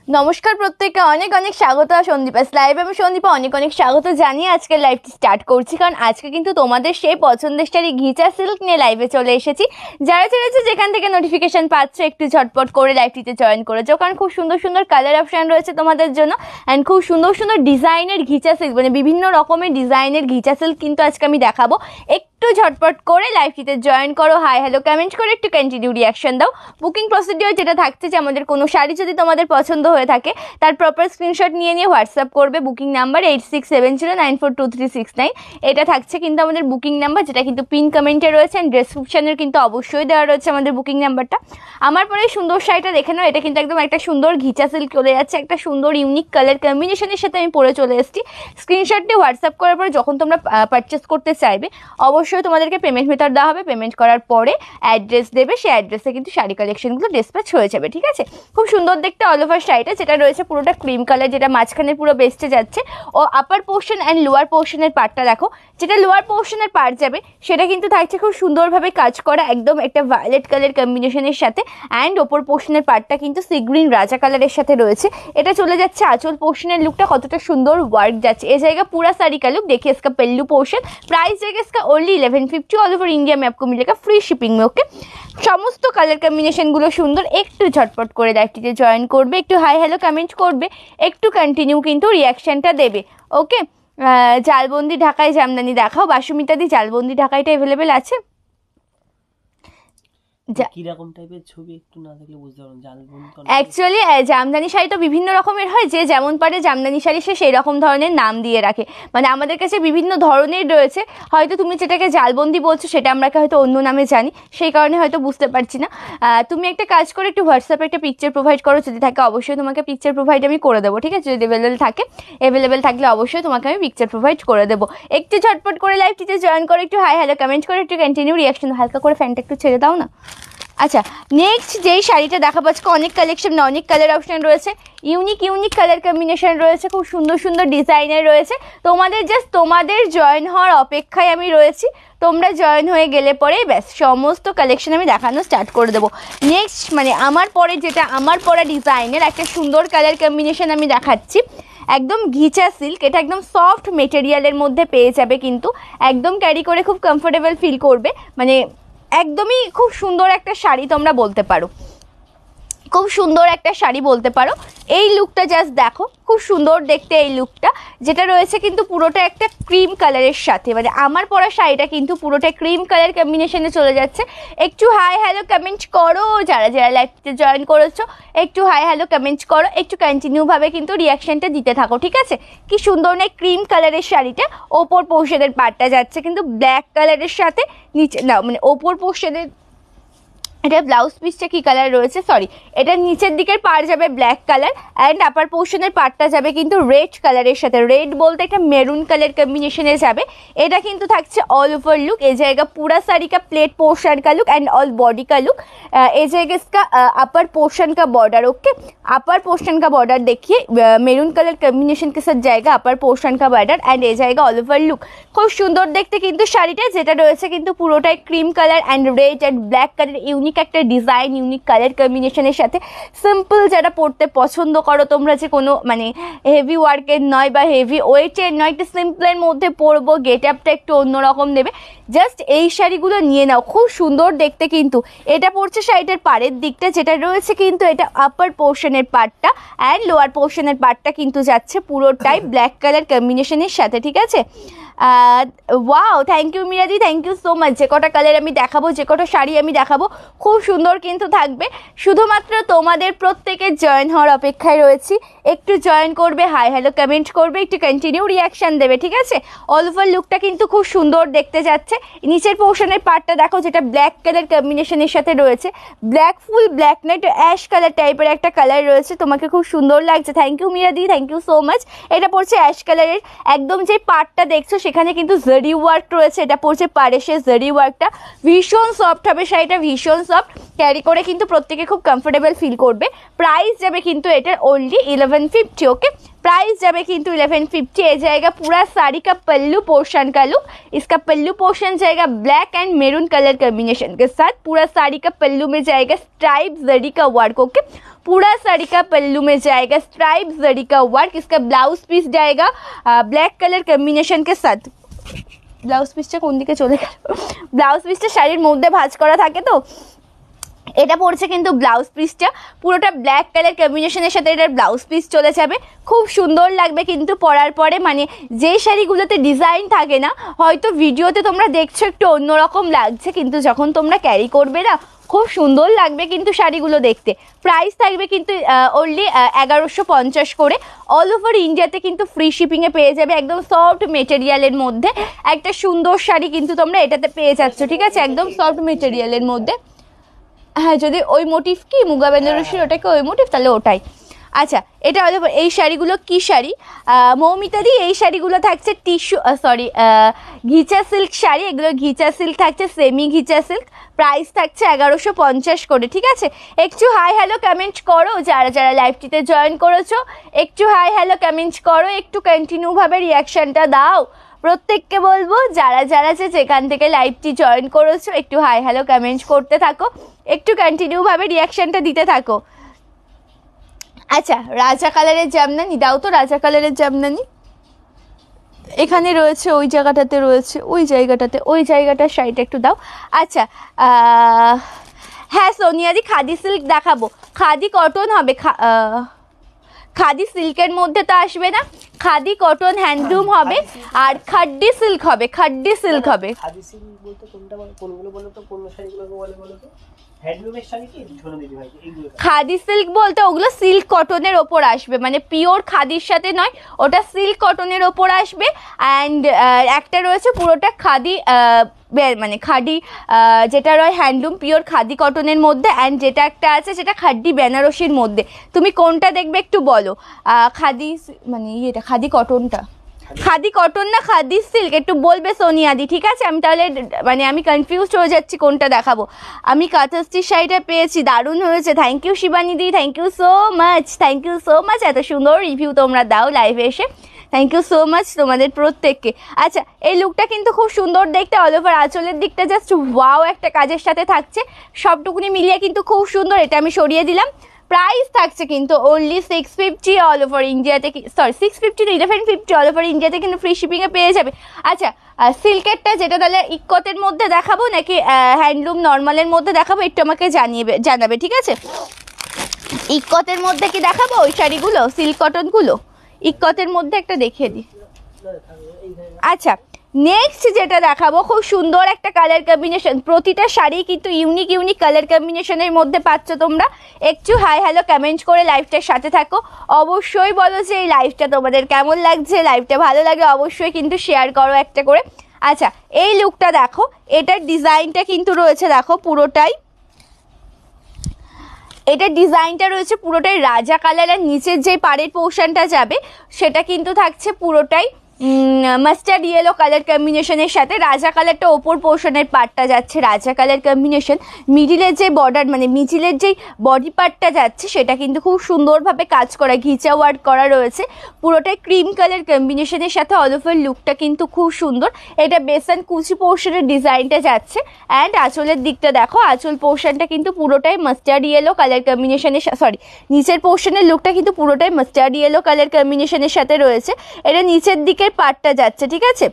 নমস্কার প্রত্যেককে অনেক অনেক স্বাগত সন্দীপাস লাইভ। আমি সন্দীপা অনেক অনেক স্বাগত জানিয়ে আজকের লাইভটি স্টার্ট করছি, কারণ আজকে কিন্তু তোমাদের সেই পছন্দের শাড়ি ঘিচা সিল্ক নিয়ে লাইভে চলে এসেছি। যারা চেয়েছে যেখান থেকে নোটিফিকেশন পাচ্ছ একটু ঝটপট করে লাইভটিতে জয়েন করেছো, কারণ খুব সুন্দর সুন্দর কালার অপশান রয়েছে তোমাদের জন্য অ্যান্ড খুব সুন্দর সুন্দর ডিজাইনের ঘিচা সিল্ক, মানে বিভিন্ন রকমের ডিজাইনের ঘিচা সিল্ক কিন্তু আজকে আমি দেখাবো। একটু ঝটপট করে লাইভটিতে জয়েন করো, হাই হ্যালো কমেন্ট করে একটু কন্টিনিউ রিয়াকশন দাও। বুকিং প্রসিডিওর যেটা থাকছে যে আমাদের কোনো শাড়ি যদি তোমাদের পছন্দ হয়ে থাকে তার প্রপার স্ক্রিনশট নিয়ে হোয়াটসঅ্যাপ করবে। বুকিং নাম্বার 8670942369 এটা থাকছে কিন্তু আমাদের বুকিং নাম্বার, যেটা কিন্তু পিন কমেন্টে রয়েছে অ্যান্ড ডেসক্রিপশনের কিন্তু অবশ্যই দেওয়া রয়েছে আমাদের বুকিং নাম্বারটা। আমার পরে সুন্দর শাড়িটা দেখে নাও, এটা কিন্তু একদম একটা সুন্দর ঘিচা সিল্ক চলে যাচ্ছে, একটা সুন্দর ইউনিক কালার কম্বিনেশনের সাথে আমি পরে চলে এসেছি। স্ক্রিনশট দিয়ে হোয়াটসঅ্যাপ করার পরে যখন তোমরা পারচেস করতে চাইবে অবশ্যই তোমাদেরকে পেমেন্ট মেথড দেওয়া হবে। পেমেন্ট করার পরে অ্যাড্রেস দেবে, সেই অ্যাড্রেসে কিন্তু শাড়ি কালেকশনগুলো ডিসপ্যাচ হয়ে যাবে, ঠিক আছে। খুব সুন্দর দেখতে অল ওভার শাড়িটা, যেটা রয়েছে পুরোটা ক্রিম কালার, যেটা মাঝখানে পুরো বেস্টে যাচ্ছে ও আপার পোর্শন অ্যান্ড লোয়ার পোর্শনের পার্টটা দেখো, যেটা লোয়ার পোর্শনের পার্ট যাবে সেটা কিন্তু থাকছে খুব সুন্দরভাবে কাজ করা একদম একটা ভায়োলেট কালার কম্বিনেশনের সাথে, অ্যান্ড ওপর পোর্শনের পার্টটা কিন্তু সি গ্রিন রাজা কালারের সাথে রয়েছে। এটা চলে যাচ্ছে আঁচল পোর্শনের লুকটা কতটা সুন্দর ওয়ার্ক যাচ্ছে। এই জায়গা पूरा साड़ी का लुक देखिए। इसका पल्लू पोर्शन प्राइस जाएगा इसका ओनली 1150 ऑल ओवर इंडिया में आपको मिलेगा फ्री शिपिंग में। ओके, সমস্ত কালার কম্বিনেশনগুলো সুন্দর। একটু ঝটপট করে লাইভটিতে জয়েন করবে, একটু হাই হ্যালো কমেন্ট করবে, একটু কন্টিনিউ কিন্তু রিয়াকশানটা দেবে। ওকে, জালবন্দি ঢাকায় জামদানি দেখাও। বাসুমিতাদি জালবন্দি ঢাকাইটা অ্যাভেলেবেল আছে? কিরকম টাইপের ছবি একটু না দেখলে বুঝতে পারবেন। অ্যাকচুয়ালি জামদানি শাড়ি তো বিভিন্ন রকমের হয়, যে যেমন পারে জামদানি শাড়ি সে সেই রকম ধরনের নাম দিয়ে রাখে। মানে আমাদের কাছে বিভিন্ন ধরনের রয়েছে, হয়তো তুমি যেটাকে জালবন্দি বলছো সেটা আমরা হয়তো অন্য নামে জানি, সেই কারণে হয়তো বুঝতে পারছি না। তুমি একটা কাজ করে একটু হোয়াটসঅ্যাপে একটা পিকচার প্রোভাইড করো, যদি থাকে অবশ্যই তোমাকে পিকচার প্রোভাইড আমি করে দেবো, ঠিক আছে। যদি অ্যাভেলেবেল থাকলে অবশ্যই তোমাকে আমি পিকচার প্রোভাইড করে দেবো। একটু ঝটপট করে লাইভটিতে জয়েন করে একটু হাই হ্যালো কমেন্ট করে একটু কন্টিনিউ রিয়াকশন, হালকা করে ফ্যানটা একটু ছেড়ে দাও না। আচ্ছা, নেক্সট যেই শাড়িটা দেখাবো আজকে, অনেক কালেকশন অনেক কালার অপশান রয়েছে, ইউনিক কালার কম্বিনেশন রয়েছে, খুব সুন্দর সুন্দর ডিজাইনের রয়েছে। তোমাদের জয়েন হওয়ার অপেক্ষায় আমি রয়েছি। তোমরা জয়েন হয়ে গেলে পরে ব্যাস সমস্ত কালেকশন আমি দেখানো স্টার্ট করে দেবো। নেক্সট মানে আমার পরে যেটা আমার পরা ডিজাইনের একটা সুন্দর কালার কম্বিনেশন আমি দেখাচ্ছি, একদম ঘিচা সিল্ক। এটা একদম সফট মেটেরিয়ালের মধ্যে পেয়ে যাবে, কিন্তু একদম ক্যারি করে খুব কমফোর্টেবল ফিল করবে। মানে একদমই খুব সুন্দর একটা শাড়ি তোমরা বলতে পারো, খুব সুন্দর একটা শাড়ি বলতে পারো। এই লুকটা জাস্ট দেখো, খুব সুন্দর দেখতে এই লুকটা, যেটা রয়েছে কিন্তু পুরোটা একটা ক্রিম কালারের সাথে। মানে আমার পরা শাড়িটা কিন্তু পুরোটা ক্রিম কালার কম্বিনেশনে চলে যাচ্ছে। একটু হাই হ্যালো কমেন্ট করো, যারা যারা লাইভে জয়েন করেছো একটু হাই হ্যালো কমেন্ট করো, একটু কন্টিনিউভাবে কিন্তু রিয়াকশানটা দিতে থাকো, ঠিক আছে। কি সুন্দর না ক্রিম কালারের শাড়িটা, ওপর পোর্শনের পার্টটা যাচ্ছে কিন্তু ব্ল্যাক কালারের সাথে, নিচে না মানে ওপর পোর্শনের এটা ব্লাউজ পিসটা কি কালার রয়েছে, সরি, এটা নিচের দিকের পার্ট যাবে ব্ল্যাক কালার অ্যান্ড আপার পোর্শনের পার্টটা যাবে কিন্তু রেড কালারের সাথে। রেড বলতে একটা মেরুন কালার কম্বিনেশনে যাবে। এটা কিন্তু থাকছে ऑल ओवर लुक। ये जाएगा पूरा साड़ी का प्लेट पोर्शन का लुक एंड ऑल बॉडी का लुक। ये जाएगा इसका अपर पोर्शन का बॉर्डर। ओके, अपर पोर्शन का बॉर्डर देखिए, मेरून कलर कम्बिनेशन के साथ जाएगा अपर पोर्शन का बॉर्डर एंड ये जाएगा ऑल ओवर लुक। খুব সুন্দর দেখতে কিন্তু শাড়িটা, যেটা রয়েছে কিন্তু পুরোটাই cream colour and red and black colour, unique একটা ডিজাইন, ইউনিক কালার কম্বিনেশনের সাথে। সিম্পল যারা পরতে পছন্দ করো তোমরা, যে কোনো মানে হেভি ওয়ার্কের নয় বা হেভি ওয়েটের নয়, একটু সিম্পলের মধ্যে পরবো, গেট আপটা একটু অন্যরকম দেবে, জাস্ট এই শাড়িগুলো নিয়ে নাও। খুব সুন্দর দেখতে কিন্তু এটা পড়ছে শাড়িটার পাড়ের দিকটা, যেটা রয়েছে কিন্তু এটা আপার পোর্শনের পার্টটা অ্যান্ড লোয়ার পোর্শনের পার্টটা কিন্তু যাচ্ছে পুরোটাই ব্ল্যাক কালার কম্বিনেশনের সাথে, ঠিক আছে। ওয়াও, থ্যাংক ইউ মিরাদি, থ্যাংক ইউ সো মাচ। যে কটা কালার আমি দেখাবো, যে কটা শাড়ি আমি দেখাবো খুব সুন্দর কিন্তু থাকবে। শুধুমাত্র তোমাদের প্রত্যেকের জয়েন হওয়ার অপেক্ষায় রয়েছি। একটু জয়েন করবে, হাই হ্যালো কমেন্ট করবে, একটু কন্টিনিউ রিয়াকশান দেবে, ঠিক আছে। অল ওভার লুকটা কিন্তু খুব সুন্দর দেখতে যাচ্ছে। নিচের পোর্শনের পার্টটা দেখো, যেটা ব্ল্যাক কালার কম্বিনেশনের সাথে রয়েছে, ব্ল্যাক ফুল ব্ল্যাক না একটু অ্যাশ কালার টাইপের একটা কালার রয়েছে, তোমাকে খুব সুন্দর লাগছে। থ্যাংক ইউ মিরাদি, থ্যাংক ইউ সো মাচ। এটা পড়ছে অ্যাশ কালারের, একদম যে পার্টটা দেখছো সেখানে কিন্তু জরি ওয়ার্ক রয়েছে। এটা পড়ছে পাড়েসের জরি ওয়ার্কটা, ভীষণ সফট হবে শাড়িটা, ভীষণ সফট, ক্যারি করে কিন্তু প্রত্যেকে খুব কমফোর্টেবল ফিল করবে। প্রাইস যাবে কিন্তু এটার ওনলি 1150। ওকে, प्राइस जाबे किंतु 1150। ये जाएगा पूरा साड़ी का पल्लू पोर्शन का लुक। इसका पल्लू पोर्शन जाएगा black and maroon colour combination के साथ। पूरा साड़ी का पल्लू में जाएगा स्ट्राइप जरी का वर्क। ओके, पूरा साड़ी का पल्लू में जाएगा स्ट्राइप जरी का वर्क। इसका ब्लाउज पीस जाएगा ब्लैक कलर कॉम्बिनेशन के साथ। ब्लाउज पीसটা কোন দিকে চলে গেল? ব্লাউজ পিসটা শাড়ির মধ্যে ভাঁজ করা থাকে তো, এটা পড়ছে কিন্তু ব্লাউজ পিসটা পুরোটা ব্ল্যাক কালার কম্বিনেশনের সাথে এটার ব্লাউজ পিস চলে যাবে। খুব সুন্দর লাগবে কিন্তু পরার পরে, মানে যে শাড়িগুলোতে ডিজাইন থাকে না, হয়তো ভিডিওতে তোমরা দেখছো একটু অন্যরকম লাগছে, কিন্তু যখন তোমরা ক্যারি করবে না খুব সুন্দর লাগবে কিন্তু শাড়িগুলো দেখতে। প্রাইস থাকবে কিন্তু অনলি 1150 করে। অল ওভার ইন্ডিয়াতে কিন্তু ফ্রি শিপিংয়ে পেয়ে যাবে। একদম সফট মেটেরিয়ালের মধ্যে একটা সুন্দর শাড়ি কিন্তু তোমরা এটাতে পেয়ে যাচ্ছ, ঠিক আছে, একদম সফট মেটেরিয়ালের মধ্যে। হ্যাঁ, যদি ওই মোটিভ কি মুগা বেনারসির ওটাকে ওই মোটিভ, তাহলে ওটাই। আচ্ছা, এটা হলো এই শাড়িগুলো কি শাড়ি মৌমিতাদি? এই শাড়িগুলো থাকছে টিস্যু সরি ঘিচা সিল্ক শাড়ি। এগুলো ঘিচা সিল্ক থাকছে, সেমি ঘিচা সিল্ক। প্রাইস থাকছে 1150 করে, ঠিক আছে। একটু হাই হ্যালো কমেন্ট করো যারা যারা লাইভটিতে জয়েন করেছো, একটু হাই হ্যালো কমেন্ট করো, একটু কন্টিনিউভাবে রিয়াকশানটা দাও। প্রত্যেককে বলবো যারা যারা যেখান থেকে লাইভটি জয়েন করেছো একটু হাই হ্যালো কমেন্ট করতে থাকো, একটু কন্টিনিউভাবে রিয়াকশানটা দিতে থাকো। আচ্ছা, রাজা কালারের জামদানি দাও তো, রাজা কালারের জামদানি এখানে রয়েছে, ওই জায়গাটাতে রয়েছে, ওই জায়গাটাতে, ওই জায়গাটার শাড়িটা একটু দাও। আচ্ছা, হ্যাঁ সোনিয়াদি, খাদি সিল্ক দেখাবো। খাদি কটন হবে, খাদি সিল্কের মধ্যে তো আসবে না, খাদি কটন হ্যান্ডলুম হবে আর খাড্ডি সিল্ক হবে। খাড্ডি সিল্ক হবে। খাদি সিল্ক বলতে কোনটা, কোনগুলো বলো তো, কোন শাড়িগুলোকে বলে বলো তো? হ্যান্ডলুমের শাড়ি কি ঝোলো দিদি ভাই এইগুলো? খাদি সিল্ক বলতে ওগুলো সিল্ক কটনের ওপর আসবে, মানে পিওর খাদির সাথে নয়, ওটা সিল্ক কটনের ওপর আসবে। অ্যান্ড একটা রয়েছে পুরোটা খাদি, মানে খাদি যেটা রয় হ্যান্ডলুম পিওর খাদি কটনের মধ্যে। অ্যান্ড যেটা একটা আছে সেটা খাড্ডি বেনারসির মধ্যে। তুমি কোনটা দেখবে একটু বলো? খাদি মানে এটা খাদি কটনটা, খাদি কটন না খাদি সিল্ক, একটু বলবে সোনিয়াদি, ঠিক আছে? আমি তাহলে মানে আমি কনফিউজড হয়ে যাচ্ছি কোনটা দেখাবো। আমি কাঁথাস্টির শাড়িটা পেয়েছি, দারুণ হয়েছে। থ্যাংক ইউ শিবানীদি, thank you so much, thank you so much. এত সুন্দর রিভিউ তোমরা দাও লাইভে এসে, থ্যাংক ইউ সো মাচ তোমাদের প্রত্যেককে। আচ্ছা, এই লুকটা কিন্তু খুব সুন্দর দেখতে। অল ওভার আঁচলের দিকটা জাস্ট ওয়াও একটা কাজের সাথে থাকছে, সবটুকুনি মিলিয়ে কিন্তু খুব সুন্দর। এটা আমি সরিয়ে দিলাম। প্রাইস থাকছে কিন্তু অনলি 650 অল ওভার ইন্ডিয়াতে, সরি 650 না 1150 অল ওভার ইন্ডিয়াতে কিন্তু ফ্রি শিপিংয়ে পেয়ে যাবে। আচ্ছা, সিল্কেরটা যেটা তাহলে ইকতের মধ্যে দেখাবো নাকি হ্যান্ডলুম নর্মালের মধ্যে দেখাবো, একটু আমাকে জানাবে, ঠিক আছে? ইকতের মধ্যে কি দেখাবো ওই শাড়িগুলো, সিল্ক কটনগুলো? ইকতের মধ্যে একটা দেখিয়ে দিই। আচ্ছা, নেক্সট যেটা দেখাবো খুব সুন্দর একটা কালার কম্বিনেশন। প্রতিটা শাড়ি কিন্তু ইউনিক ইউনিক কালার কম্বিনেশনের মধ্যে পাচ্ছ তোমরা। একটু হাই হ্যালো কমেন্ট করে লাইভটার সাথে থাকো। অবশ্যই বলো যে এই লাইভটা তোমাদের কেমন লাগছে, লাইভটা ভালো লাগে অবশ্যই কিন্তু শেয়ার করো একটা করে। আচ্ছা, এই লুকটা দেখো, এটার ডিজাইনটা কিন্তু রয়েছে দেখো পুরোটাই, এটার ডিজাইনটা রয়েছে পুরোটাই রাজা কালার। আর নিচের যে পাড়ের পোর্শনটা যাবে সেটা কিন্তু থাকছে পুরোটাই মাস্টার্ড ইয়েলো কালার কম্বিনেশনের সাথে। রাজা কালারটা ওপর পোর্শনের পার্টটা যাচ্ছে রাজা কালার কম্বিনেশন। মিডিলের যে বর্ডার মানে মিডিলের যেই বডি পার্টটা যাচ্ছে সেটা কিন্তু খুব সুন্দরভাবে কাজ করা, ঘিচা ওয়ার্ক করা রয়েছে। পুরোটাই ক্রিম কালার কম্বিনেশনের সাথে অল ওভার লুকটা কিন্তু খুব সুন্দর। এটা বেসন কুচি পোর্শনের ডিজাইনটা যাচ্ছে। অ্যান্ড আঁচলের দিকটা দেখো, আঁচল পোর্শনটা কিন্তু পুরোটাই মাস্টার্ড ইয়েলো কালার কম্বিনেশনের, সরি নিচের পোর্শনের লুকটা কিন্তু পুরোটাই মাস্টার্ড ইয়েলো কালার কম্বিনেশনের সাথে রয়েছে। এটা নিচের দিকে পার্টটা যাচ্ছে, ঠিক আছে?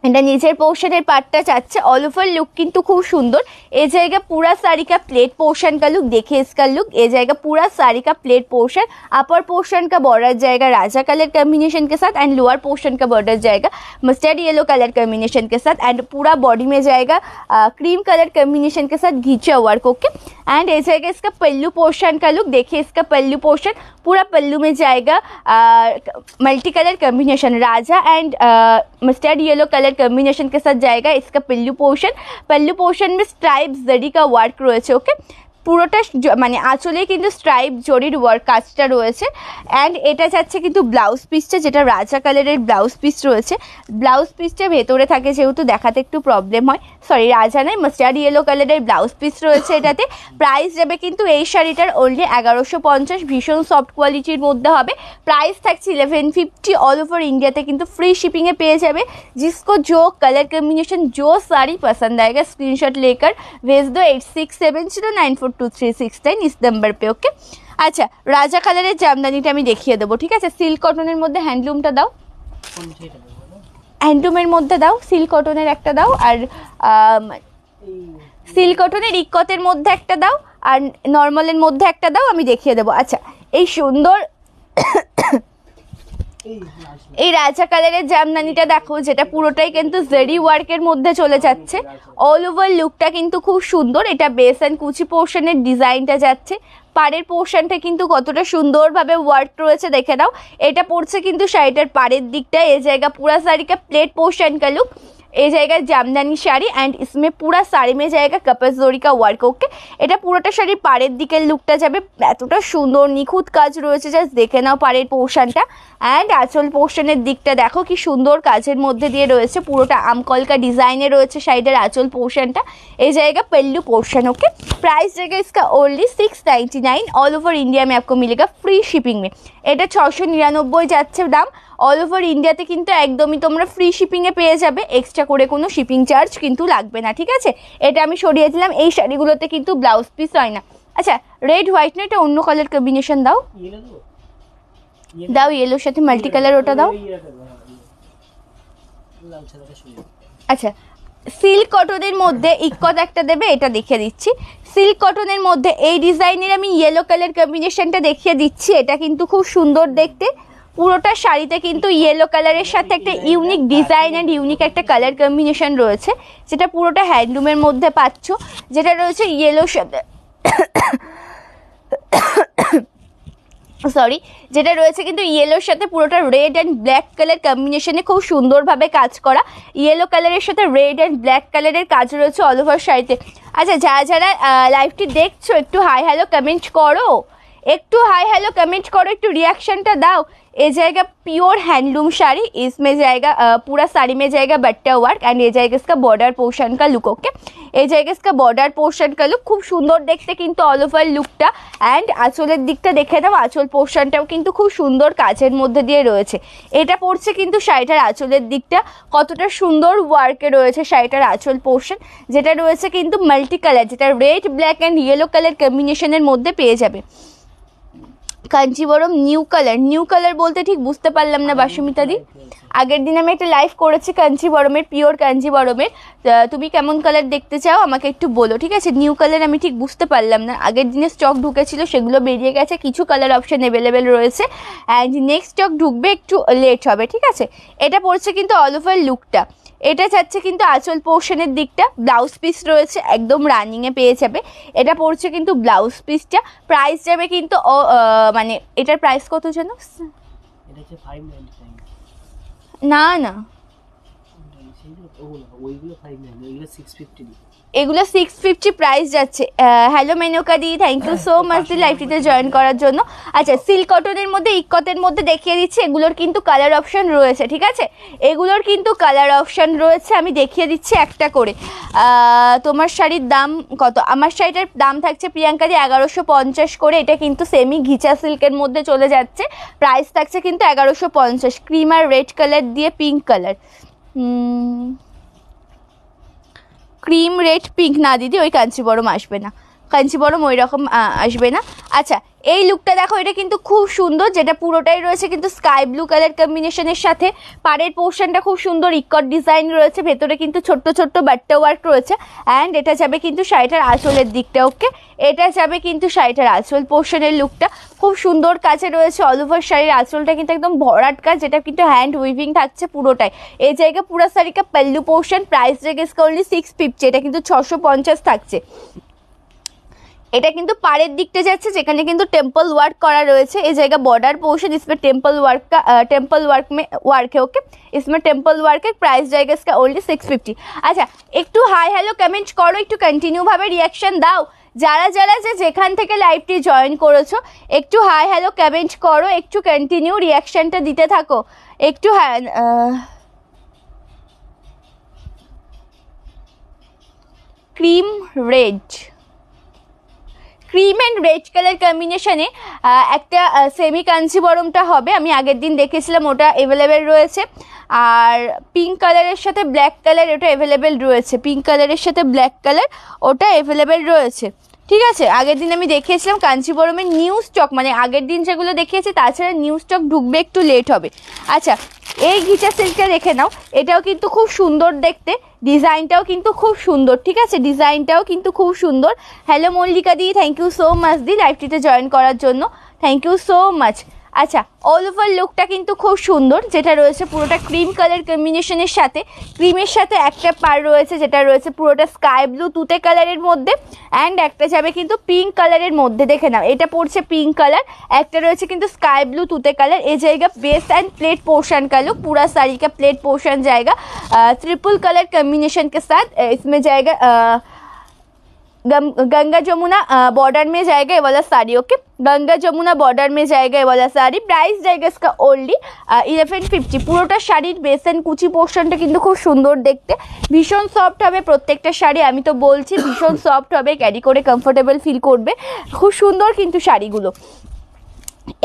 এটা নিচের पोर्शन पार्टটা যাচ্ছে। ऑल ओवर लुक किंतु खूब सुंदर। ये जाएगा पूरा साड़ी का प्लेट पोर्शन का लुक, देखिए इसका लुक। ये जाएगा पूरा साड़ी का प्लेट पोर्शन, अपर पोर्शन का बॉर्डर जाएगा राजा कलर कॉम्बिनेशन के साथ एंड लोअर पोर्शन का बॉर्डर जाएगा मस्टर्ड येलो कलर कॉम्बिनेशन के साथ एंड पूरा बॉडी में जाएगा क्रीम कलर कॉम्बिनेशन के साथ घिंचा वर्क। ओके, एंड ये जाएगा इसका पल्लू पोर्शन का लुक, देखिए इसका पल्लू पोर्शन पूरा पल्लू में जाएगा multi colour combination Raja and mustard yellow colour combination के साथ जाएगा इसका पल्लू पोर्शन। पल्लू पोर्शन में स्ट्राइप जरी का वर्क रही है। ओके, পুরোটা মানে আঁচলে কিন্তু স্ট্রাইপ জরির ওয়ার্ক কাজটা রয়েছে। অ্যান্ড এটা যাচ্ছে কিন্তু ব্লাউজ পিসটা, যেটা রাজা কালারের ব্লাউজ পিস রয়েছে। ব্লাউজ পিসটা ভেতরে থাকে যেহেতু দেখাতে একটু প্রবলেম হয়, সরি রাজা নয়, মাস্টার্ড ইয়েলো কালারের ব্লাউজ পিস রয়েছে এটাতে। প্রাইস যাবে কিন্তু এই শাড়িটার অনলি 1150, ভীষণ সফট কোয়ালিটির মধ্যে হবে। প্রাইস থাকছে 1150। অল ওভার ইন্ডিয়াতে কিন্তু फ्री शिपिंग में पेज जाए। जिसको जो कलर कॉम्बिनेशन जो साड़ी पसंद आएगा स्क्रीनशॉट लेकर भेज दो 8670942369 इस नंबर पे। ओके अच्छा, राजा कलर जामदानी আমি দেখিয়ে দেবো, ঠিক আছে। সিল্ক কটনের মধ্যে হ্যান্ডলুমটা দাও, হ্যান্ডলুমের মধ্যে দাও, সিল্ক কটনের একটা দাও, আর সিল্ক কটনের ইকতের মধ্যে একটা দাও, আর নর্মালের মধ্যে একটা দাও, আমি দেখিয়ে দেবো। আচ্ছা, এই সুন্দর এই রাজা কালারের জামদানিটা দেখো, যেটা পুরোটাই কিন্তু জেরি ওয়ার্কের মধ্যে চলে যাচ্ছে। অল ওভার লুকটা কিন্তু খুব সুন্দর। এটা বেস অ্যান্ড কুচি পোর্শনের ডিজাইনটা যাচ্ছে। পাড়ের পোর্শনটা কিন্তু কতটা সুন্দরভাবে ওয়ার্ক রয়েছে দেখে নাও। এটা পড়ছে কিন্তু শাড়িটার পাড়ের দিকটা, এই জায়গা পুরা শাড়ি কা প্লেট पोर्शन का लुक, এই জায়গায় জামদানি শাড়ি অ্যান্ড ইসমে পুরা শাড়ি মে জায়গা কপাস জরি কা ওয়ার্ক। ওকে, এটা পুরোটা শাড়ির পাড়ের দিকের লুকটা যাবে। এতটা সুন্দর নিখুঁত কাজ রয়েছে, জাস্ট দেখে নাও পাড়ের পোর্শনটা। অ্যান্ড আঁচল পোর্শনের দিকটা দেখো কি সুন্দর কাজের মধ্যে দিয়ে রয়েছে, পুরোটা আমকলকা ডিজাইনে রয়েছে শাড়িটার আঁচল পোর্শনটা। এই জায়গা पल्लू पोर्शन। ओके, प्राइस रहेगा इसका ओनली 699। ऑल ओवर इंडिया में आपको मिलेगा फ्री शिपिंग में। এটা 699 যাচ্ছে দাম। অল ওভার ইন্ডিয়াতে কিন্তু একদমই তোমরা ফ্রি শিপিংয়ে পেয়ে যাবে, এক্সট্রা করে কোনো শিপিং চার্জ কিন্তু লাগবে না, ঠিক আছে। এটা আমি সরিয়ে দিলাম। এই শাড়িগুলোতে কিন্তু ব্লাউজ পিস হয় না। আচ্ছা, রেড হোয়াইট না, এটা অন্য কালার কম্বিনেশন দাও, দাও ইয়েলোর সাথে মাল্টি কালার ওটা দাও। আচ্ছা, সিল্ক কটনের মধ্যে ইকত একটা দেবে, এটা দেখিয়ে দিচ্ছি। সিল্ক কটনের মধ্যে এই ডিজাইনের আমি ইয়েলো কালার কম্বিনেশনটা দেখিয়ে দিচ্ছি। এটা কিন্তু খুব সুন্দর দেখতে। পুরোটা শাড়িতে কিন্তু ইয়েলো কালারের সাথে একটা ইউনিক ডিজাইন অ্যান্ড ইউনিক একটা কালার কম্বিনেশন রয়েছে, যেটা পুরোটা হ্যান্ডলুমের মধ্যে পাচ্ছ, যেটা রয়েছে ইয়েলোর সাথে সরি যেটা রয়েছে কিন্তু ইয়েলোর সাথে পুরোটা রেড অ্যান্ড ব্ল্যাক কালার কম্বিনেশনে খুব সুন্দরভাবে কাজ করা। ইয়েলো কালারের সাথে রেড অ্যান্ড ব্ল্যাক কালারের কাজ রয়েছে অল ওভার শাড়িতে। আচ্ছা, যারা যারা লাইভটি দেখছো একটু হাই হ্যালো কমেন্ট করো, একটু হাই হ্যালো কমেंट करो, একটু रिएक्शनটা দাও। এই জায়গা प्योर हैंडलूम साड़ी, इसमें जाएगा पूरा साड़ी में जाएगा बट्टा वर्क एंड ये जाएगा इसका बॉर्डर पोर्शन का लुक। ओके, এই জায়গা इसका बॉर्डर पोर्शन का लुक খুব সুন্দর দেখতে কিন্তু অল ওভার লুকটা। অ্যান্ড আঁচলের দিকটা দেখে দাও, আঁচল পোর্শনটাও কিন্তু খুব সুন্দর কাজের মধ্যে দিয়ে রয়েছে। এটা পড়ছে কিন্তু শাড়িটার আঁচলের দিকটা কতটা সুন্দর ওয়ার্কে রয়েছে শাড়িটার আঁচল পোর্শন, যেটা রয়েছে কিন্তু মাল্টি কালার, যেটা red black and yellow colour কম্বিনেশনের মধ্যে পেয়ে যাবে। কাঞ্চিবরম নিউ কালার বলতে ঠিক বুঝতে পারলাম না বাসুমিতা দি। আগের দিন আমি একটা লাইভ করেছি কাঞ্চিবরমের, পিওর কাঞ্চিবরমের। তুমি কেমন কালার দেখতে চাও আমাকে একটু বলো, ঠিক আছে। নিউ কালার আমি ঠিক বুঝতে পারলাম না, আগের দিনে স্টক ঢুকেছিল সেগুলো বেরিয়ে গেছে, কিছু কালার অপশন অ্যাভেলেবেল রয়েছে অ্যান্ড নেক্সট স্টক ঢুকবে, একটু লেট হবে, ঠিক আছে। এটা পড়ছে কিন্তু অল ওভার লুকটা, এটা যাচ্ছে কিন্তু আঁচল পোর্শনের দিকটা। ব্লাউজ পিস রয়েছে একদম রানিংয়ে পেয়ে যাবে। এটা পড়ছে কিন্তু ব্লাউজ পিসটা। প্রাইস যাবে কিন্তু মানে এটার প্রাইস কত জানো? এটা হচ্ছে 599। না না, ওইগুলো 599, ওইগুলো 650 দি। এগুলো 650 প্রাইস যাচ্ছে। Hello Menaka di, thank you so much di লাইভটিতে জয়েন করার জন্য। আচ্ছা, সিল্ক কটনের মধ্যে ইকতের মধ্যে দেখিয়ে দিচ্ছি, এগুলোর কিন্তু কালার অপশন রয়েছে, ঠিক আছে। এগুলোর কিন্তু কালার অপশন রয়েছে, আমি দেখিয়ে দিচ্ছি একটা করে। তোমার শাড়ির দাম কত? আমার শাড়িটার দাম থাকছে প্রিয়াঙ্কা দি 1150 করে। এটা কিন্তু সেমি ঘিচা সিল্কের মধ্যে চলে যাচ্ছে। প্রাইস থাকছে কিন্তু 1150। ক্রিম আর রেড কালার দিয়ে pink colour, cream red pink না দিদি, ওই কাঞ্চিবরম আসবে না, কাঞ্চিবরম ওই রকম আসবে না। আচ্ছা, এই লুকটা দেখো, এটা কিন্তু খুব সুন্দর, যেটা পুরোটাই রয়েছে কিন্তু স্কাই ব্লু কালার কম্বিনেশনের সাথে। পাড়ের পোর্শনটা খুব সুন্দর ইকট ডিজাইন রয়েছে, ভেতরে কিন্তু ছোট্ট ছোট্ট বাট্টা ওয়ার্ক রয়েছে। অ্যান্ড এটা যাবে কিন্তু শাড়িটার আঁচলের দিকটা। ওকে, এটা যাবে কিন্তু শাড়িটার আঁচল পোর্শনের লুকটা খুব সুন্দর কাজে রয়েছে। অল ওভার শাড়ির আঁচলটা কিন্তু একদম ভরাট কাজ, যেটা কিন্তু হ্যান্ড উইভিং থাকছে পুরোটাই। এই জায়গায় পুরো শাড়ি কা पल्लू पोर्शन। प्राइस रहेगा इसका ओनली 650। এটা কিন্তু 650 থাকছে। এটা কিন্তু পাড়ের দিকটা যাচ্ছে, যেখানে কিন্তু টেম্পল ওয়ার্ক করা রয়েছে। এই জায়গা बॉर्डर पोर्शन, इसमें टेम्पल वर्क में वर्क है। ओके, इसमें टेम्पल वर्क है। प्राइस जाएगा इसका ओनली 650। আচ্ছা, একটু হাই হ্যালো কমেন্ট করো, একটু কন্টিনিউ ভাবে রিয়াকশন দাও। যারা যারা যে যেখান থেকে লাইভটি জয়েন করেছো একটু হাই হ্যালো কমেন্ট করো, একটু কন্টিনিউ রিয়াকশনটা দিতে থাকো, একটু cream red, cream and red colour কম্বিনেশনে একটা সেমি কাঞ্চিবরমটা হবে, আমি আগের দিন দেখেছিলাম, ওটা অ্যাভেলেবেল রয়েছে। আর পিঙ্ক কালারের সাথে ব্ল্যাক কালার ওটা অ্যাভেলেবেল রয়েছে, পিঙ্ক কালারের সাথে ব্ল্যাক কালার ওটা অ্যাভেলেবেল রয়েছে, ঠিক আছে। আগের দিন আমি দেখিয়েছিলাম কাঞ্চিবরমের নিউ স্টক, মানে আগের দিন যেগুলো দেখিয়েছি তাছাড়া নিউ স্টক ঢুকবে একটু লেট হবে। আচ্ছা, এই ঘিচা সিল্কটা দেখে নাও, এটাও কিন্তু খুব সুন্দর দেখতে, ডিজাইনটাও কিন্তু খুব সুন্দর, ঠিক আছে, ডিজাইনটাও কিন্তু খুব সুন্দর। Hello Mallika di, thank you so much di লাইভটিতে জয়েন করার জন্য, থ্যাংক ইউ সো মাচ। আচ্ছা, অল ওভার লুকটা কিন্তু খুব সুন্দর, যেটা রয়েছে পুরোটা ক্রিম কালার কম্বিনেশনের সাথে, ক্রিমের সাথে একটা পার রয়েছে যেটা রয়েছে পুরোটা স্কাই ব্লু তুতে কালারের মধ্যে, অ্যান্ড একটা যাবে কিন্তু পিঙ্ক কালারের মধ্যে, দেখে নাও এটা পড়ছে পিঙ্ক কালার, একটা রয়েছে কিন্তু स्काई ब्लू तूते कलर। ये जाएगा बेस एंड प्लेट पोर्शन का लुक, पूरा साड़ी का प्लेट पोर्शन जाएगा ट्रिपल कलर कम्बिनेशन के साथ। इसमें जाएगा गंगा जमुना बॉर्डर में जाएगा ये वाला साड़ी, ओके, गंगा जमुना बॉर्डर में जाएगा ये वाला साड़ी। प्राइस जाएगा इसका ओनली 1150। পুরোটা শাড়ির বেস এন্ড কুচি পোর্শনটা কিন্তু খুব সুন্দর দেখতে, ভীষণ সফট হবে প্রত্যেকটা শাড়ি, আমি তো বলছি ভীষণ সফট হবে, ক্যারি করে কমফোর্টেবল ফিল করবে, খুব সুন্দর কিন্তু শাড়িগুলো।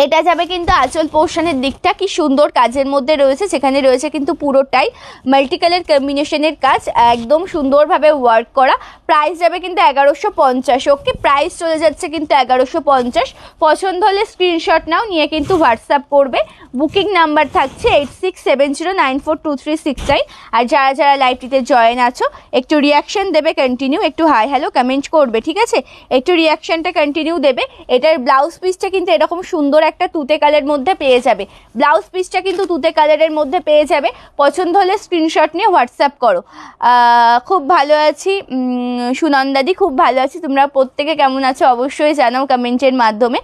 এটা যাবে কিন্তু আঁচল পোর্শনের দিকটা কি সুন্দর কাজের মধ্যে রয়েছে, সেখানে রয়েছে কিন্তু পুরোটাই মাল্টি কালার কম্বিনেশনের কাজ, একদম সুন্দরভাবে ওয়ার্ক করা। প্রাইস যাবে কিন্তু 1150, ওকে, প্রাইস চলে যাচ্ছে কিন্তু 1150। পছন্দ হলে স্ক্রিনশট নাও, নিয়ে কিন্তু হোয়াটসঅ্যাপ করবে। বুকিং নাম্বার থাকছে 8670942369। আর যারা যারা লাইভটিতে জয়েন আছো একটু রিয়াকশন দেবে, কন্টিনিউ একটু হাই হ্যালো কমেন্ট করবে, ঠিক আছে, একটু রিয়াকশনটা কন্টিনিউ দেবে। এটার ব্লাউজ পিসটা কিন্তু এরকম সুন্দর একটা তুতে কালারের মধ্যে পেয়ে যাবে, ব্লাউজ পিসটা কিন্তু তুতে কালারের মধ্যে পেয়ে যাবে। পছন্দ হলে স্ক্রিনশট নিয়ে হোয়াটসঅ্যাপ করো। খুব ভালো আছি সুনন্দাদি, খুব ভালো আছি, তোমরা প্রত্যেকে কেমন আছো অবশ্যই জানাও কমেন্টের মাধ্যমে।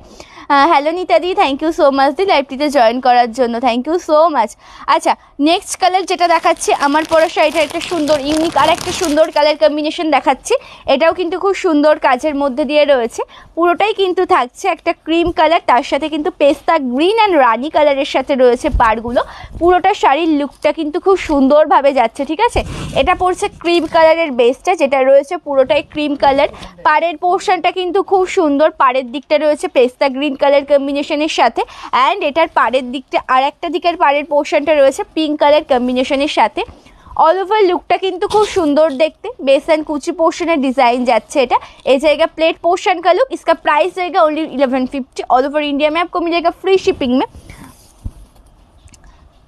হ্যালো নিতাদি, thank you so much di লাইভটিতে জয়েন করার জন্য, থ্যাংক ইউ সো মাচ। আচ্ছা, নেক্সট কালার যেটা দেখাচ্ছি আমার পরা শাড়িটা একটা সুন্দর ইউনিক আর একটা সুন্দর কালার কম্বিনেশন দেখাচ্ছি, এটাও কিন্তু খুব সুন্দর কাজের মধ্যে দিয়ে রয়েছে, পুরোটাই কিন্তু থাকছে একটা ক্রিম কালার, তার সাথে কিন্তু পেস্তা গ্রিন অ্যান্ড রানি কালারের সাথে রয়েছে পাড়গুলো, পুরোটা শাড়ির লুকটা কিন্তু খুব সুন্দরভাবে যাচ্ছে, ঠিক আছে। এটা পড়ছে ক্রিম কালারের বেসটা, যেটা রয়েছে পুরোটাই ক্রিম কালার, পাড়ের পোর্শনটা কিন্তু খুব সুন্দর, পাড়ের দিকটা রয়েছে পেস্তা গ্রিন কালার কম্বিনেশনের সাথে, অ্যান্ড এটার পাড়ের দিকটা আর একটা দিকের পাড়ের পোর্শনটা রয়েছে পিঙ্ক কালার কম্বিনেশনের সাথে। অল ওভার লুকটা কিন্তু খুব সুন্দর দেখতে, base and Kuchi portion design जाच्छे এটা এই जाएगा प्लेट पोर्शन का लुक। इसका प्राइस जाएगा ओनली 1150। ऑल ओवर इंडिया में आपको मिलेगा फ्री शिपिंग में।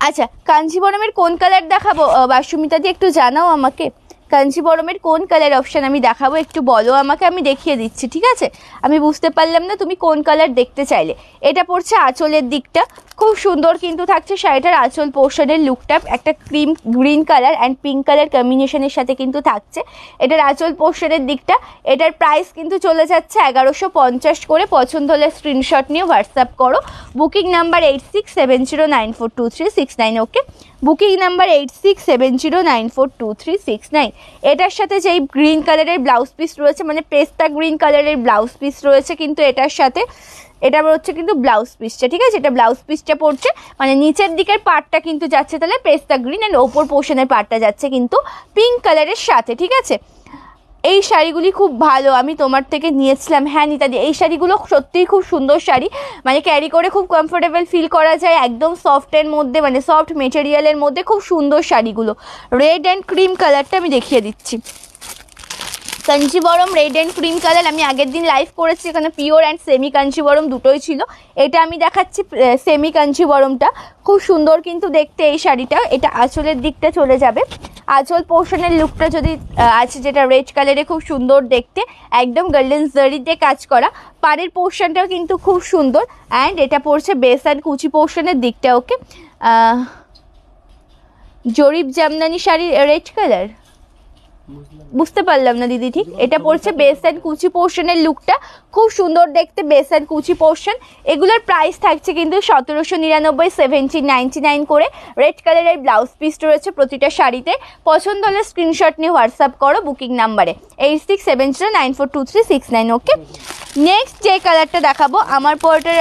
আচ্ছা, কাঞ্জিবরমের কোন কালার দেখাবো বাসুমিতা দি, একটু জানাও আমাকে, কাঞ্জিবরমের কোন কালার অপশান আমি দেখাবো একটু বলো আমাকে, আমি দেখিয়ে দিচ্ছি, ঠিক আছে। আমি বুঝতে পারলাম না তুমি কোন কালার দেখতে চাইলে। এটা পড়ছে আঁচলের দিকটা, খুব সুন্দর কিন্তু থাকছে শাড়িটার আঁচল পোর্শনের লুকটা, একটা cream green colour and pink colour কম্বিনেশনের সাথে কিন্তু থাকছে এটার আঁচল পোর্শনের দিকটা। এটার প্রাইস কিন্তু চলে যাচ্ছে 1150 করে। পছন্দ হলে স্ক্রিনশট নিয়ে হোয়াটসঅ্যাপ করো। বুকিং নাম্বার 8670942369, ওকে, বুকিং নাম্বার 8670942369। এটার সাথে যেই গ্রিন কালারের ব্লাউজ পিস রয়েছে, মানে পেস্তা গ্রিন কালারের ব্লাউজ পিস রয়েছে কিন্তু এটার সাথে, এটা হচ্ছে কিন্তু ব্লাউজ পিসটা, ঠিক আছে, এটা ব্লাউজ পিসটা পড়ছে, মানে নিচের দিকের পার্টটা কিন্তু যাচ্ছে তাহলে পেস্তা গ্রিন অ্যান্ড ওপর পোর্শনের পার্টটা যাচ্ছে কিন্তু পিঙ্ক কালারের সাথে, ঠিক আছে। এই শাড়িগুলি খুব ভালো, আমি তোমার থেকে নিয়েছিলাম, হ্যাঁ নিতাদি, এই শাড়িগুলো সত্যিই খুব সুন্দর শাড়ি, মানে ক্যারি করে খুব কমফোর্টেবল ফিল করা যায়, একদম সফটের মধ্যে, মানে সফট মেটেরিয়ালের মধ্যে খুব সুন্দর শাড়িগুলো। রেড অ্যান্ড ক্রিম কালারটা আমি দেখিয়ে দিচ্ছি, Kanjivaram red and cream colour. আমি আগের দিন লাইভ করেছি, এখানে পিওর অ্যান্ড সেমি কাঞ্চিবরম দুটোই ছিল, এটা আমি দেখাচ্ছি সেমি কাঞ্চিবরমটা, খুব সুন্দর কিন্তু দেখতে এই শাড়িটা। এটা আঁচলের দিকটা চলে যাবে, আঁচল পোর্শনের লুকটা যদি আছে যেটা রেড কালারে খুব সুন্দর দেখতে, একদম গোল্ডেন জারি দিয়ে কাজ করা, পাড়ের পোর্শনটাও কিন্তু খুব সুন্দর, অ্যান্ড এটা পড়ছে বেস অ্যান্ড কুচি পোর্শনের দিকটা, ওকে। জরিপ জামদানি শাড়ি রেড কালার, বুঝতে পারলাম না দিদি ঠিক। এটা পড়ছে বেস অ্যান্ড কুচি পোর্শনের লুকটা, খুব সুন্দর দেখতে বেস অ্যান্ড কুচি পোর্শন। এগুলোর প্রাইস থাকছে কিন্তু 1799, 1799 করে। রেড কালারের ব্লাউজ পিস রয়েছে প্রতিটা শাড়িতে। পছন্দ হলে স্ক্রিনশট নিয়ে হোয়াটসঅ্যাপ করো বুকিং নাম্বারে 8670942369। ওকে, নেক্সট যে কালারটা দেখাবো, আমার পরটার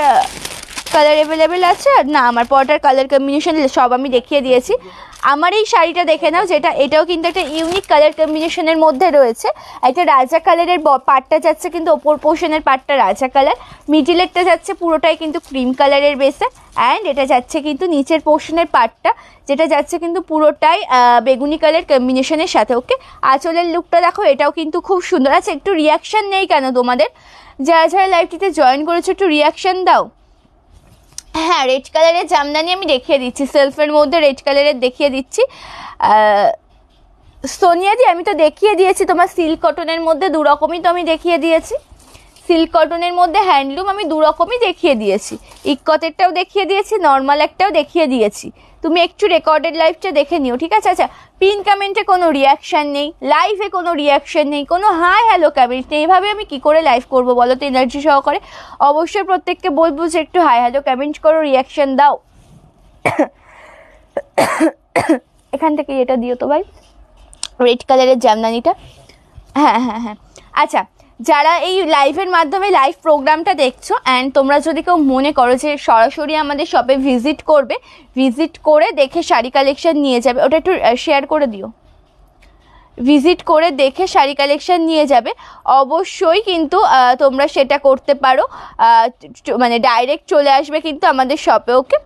কালার অ্যাভেলেবেল আছে না, আমার পরটার কালার কম্বিনেশন সব আমি দেখিয়ে দিয়েছি। আমার এই শাড়িটা দেখে নাও, যেটা এটাও কিন্তু একটা ইউনিক কালার কম্বিনেশনের মধ্যে রয়েছে। একটা রাজা কালারের পাটটা যাচ্ছে কিন্তু ওপর পোর্শনের পাটটা রাজা কালার, মিডিলেরটা যাচ্ছে পুরোটাই কিন্তু ক্রিম কালারের বেসে, অ্যান্ড এটা যাচ্ছে কিন্তু নিচের পোর্শনের পাটটা যেটা যাচ্ছে কিন্তু পুরোটাই বেগুনি কালার কম্বিনেশনের সাথে। ওকে, আঁচলের লুকটা দেখো, এটাও কিন্তু খুব সুন্দর। আচ্ছা, একটু রিয়াকশান নেই কেন তোমাদের? যারা যারা লাইভটিতে জয়েন করেছো একটু রিয়াকশান দাও। হ্যাঁ, রেড কালারের জামদানি আমি দেখিয়ে দিচ্ছি, সেলফের মধ্যে রেড কালারের দেখিয়ে দিচ্ছি। সোনিয়াদি আমি তো দেখিয়ে দিয়েছি তোমার সিল্ক কটনের মধ্যে, দু রকমই তো আমি দেখিয়ে দিয়েছি। সিল্ক কটনের মধ্যে হ্যান্ডলুম আমি দু রকমই দেখিয়ে দিয়েছি, ইকতেরটাও দেখিয়ে দিয়েছি, নর্মাল একটাও দেখিয়ে দিয়েছি। তুমি একটু রেকর্ডেড লাইভটা দেখে নিও, ঠিক আছে? আচ্ছা, পিন কমেন্টে কোনো রিয়াকশান নেই, লাইভে কোনো রিয়াকশান নেই, কোনো হাই হ্যালো কমেন্ট নেই। এইভাবে আমি কি করে লাইভ করব বলো তো এনার্জি সহকারে? অবশ্যই প্রত্যেককে বলবো যে একটু হাই হ্যালো কমেন্ট করো, রিয়াকশান দাও। এখান থেকে এটা দিও তো ভাই, রেড কালারের জামদানিটা। হ্যাঁ হ্যাঁ হ্যাঁ, আচ্ছা, যারা এই লাইভের মাধ্যমে লাইভ প্রোগ্রামটা দেখছো, অ্যান্ড তোমরা যদি কেউ মনে করো যে সরাসরি আমাদের শপে ভিজিট করবে, ভিজিট করে দেখে শাড়ি কালেকশন নিয়ে যাবে, ওটা একটু শেয়ার করে দিও। ভিজিট করে দেখে শাড়ি কালেকশন নিয়ে যাবে, অবশ্যই কিন্তু তোমরা সেটা করতে পারো। মানে ডাইরেক্ট চলে আসবে কিন্তু আমাদের শপে। ওকে,